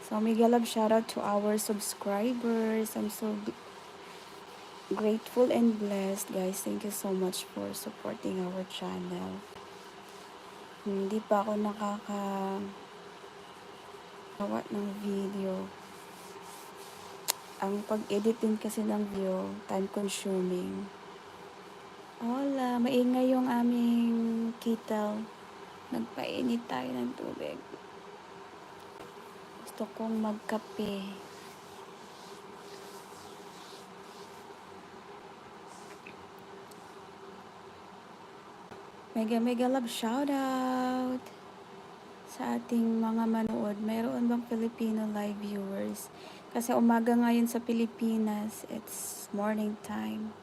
So, mega love shout out to our subscribers. I'm so grateful and blessed, guys. Thank you so much for supporting our channel. Hindi pa ako nakakagawa ng video. Ang pag-edit din kasi ng video, time consuming. Hola, maingay yung aming kettle. Nagpainit tayo ng tubig. Gusto kong magkape. Mega love shoutout sa ating mga manood. Mayroon bang Filipino live viewers? Kasi umaga ngayon sa Pilipinas, it's morning time.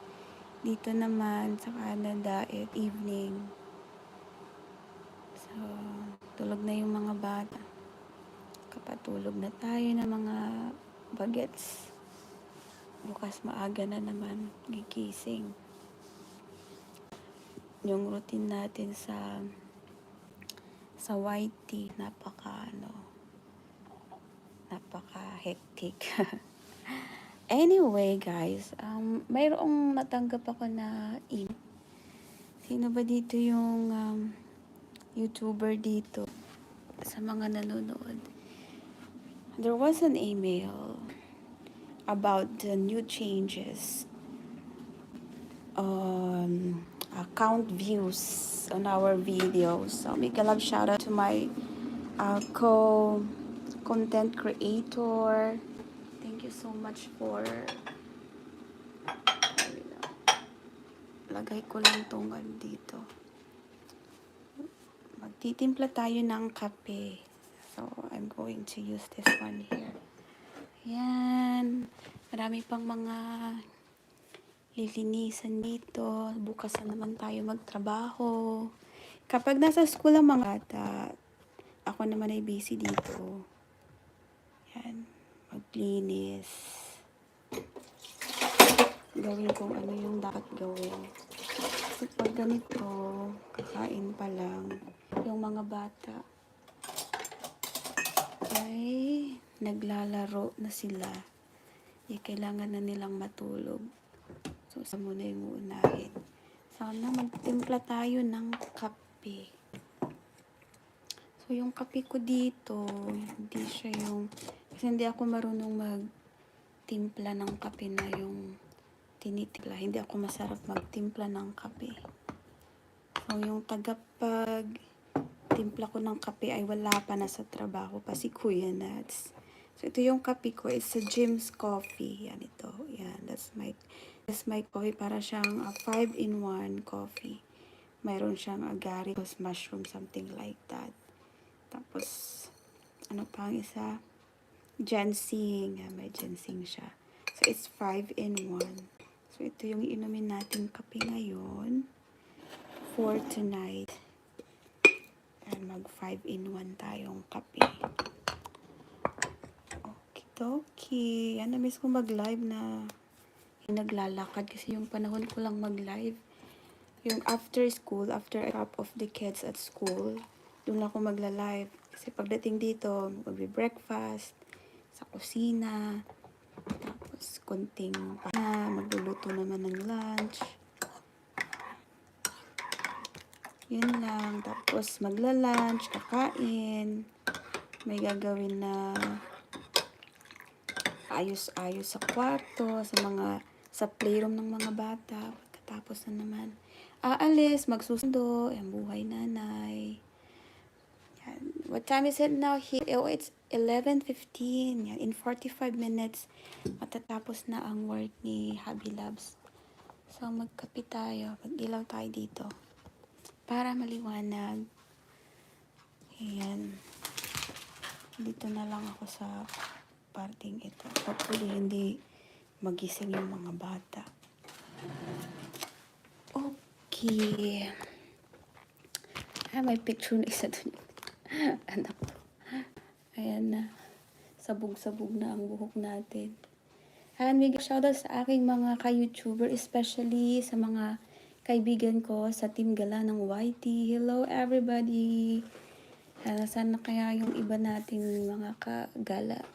Dito naman sa Canada, it's evening. So, tulog na yung mga bata. Kapatulog na tayo ng mga bagets. Bukas maaga na naman gigising. Yung routine natin sa YT, napaka hectic. Anyway, guys, mayroong natanggap ako na email. Sino ba dito yung YouTuber dito sa mga nanonood? There was an email about the new changes on account views on our videos. So, make a love shout out to my content creator. Thank you so much for lagay ko lang tong dito. Magtitimpla tayo ng kape. So, I'm going to use this one here. Yan. Marami pang mga lilinisan dito. Bukas na naman tayo magtrabaho. Kapag nasa school ang mga bata, ako naman ay busy dito. Yan. Maglinis. Gawin kung ano yung dapat gawin. Kasi pag ganito, kakain pa lang, yung mga bata ay naglalaro na sila. Kailangan na nilang matulog. So, isa muna yung uunahin. Sana magtimpla tayo ng kape. So, yung kape ko dito, hindi siya yung, kasi hindi ako marunong magtimpla ng kape na yung tinitimpla. Hindi ako masarap magtimpla ng kape. So, yung tagapag timpla ko ng kape ay wala pa, na sa trabaho pa si Kuya Nats. So, ito yung kape ko. It's a Jim's Coffee. Yan ito. Yan. That's my coffee. Para siyang 5-in-1 coffee. Mayroon siyang agaricus, mushroom, something like that. Tapos, ano pa ang isa? Ginseng. Yan, may ginseng siya. So, it's 5-in-1. So, ito yung inumin natin kape ngayon for tonight. And mag 5-in-1 tayong kape. Okidoki. Yan, na-miss ko mag-live na naglalakad kasi yung panahon ko lang mag-live. Yung after school, after I drop off the kids at school, doon lang ako magla-live. Kasi pagdating dito, magbe-breakfast, sa kusina, tapos konting magluluto naman ng lunch. Yun lang. Tapos magla-lunch, kakain. May gagawin na ayos-ayos sa kwarto, sa playroom ng mga bata. Pagkatapos na naman, aalis, magsusundo, ang buhay nanay. Yan. What time is it now here? Oh, it's 11:15. Yan. In 45 minutes, matatapos na ang work ni Hubby Labs. So, magkape tayo. Mag-ilaw tayo dito. Para maliwanag. Ayan. Dito na lang ako sa parting ito. Hopefully, hindi magising yung mga bata. Okay. May picture na isa dun. Anak ko. Ayan na. Sabog-sabog na ang buhok natin. And big shoutout sa aking mga ka-YouTuber, especially sa mga kaibigan ko sa Team Gala ng YT. Hello everybody! Nasaan na kaya yung iba nating mga kagala?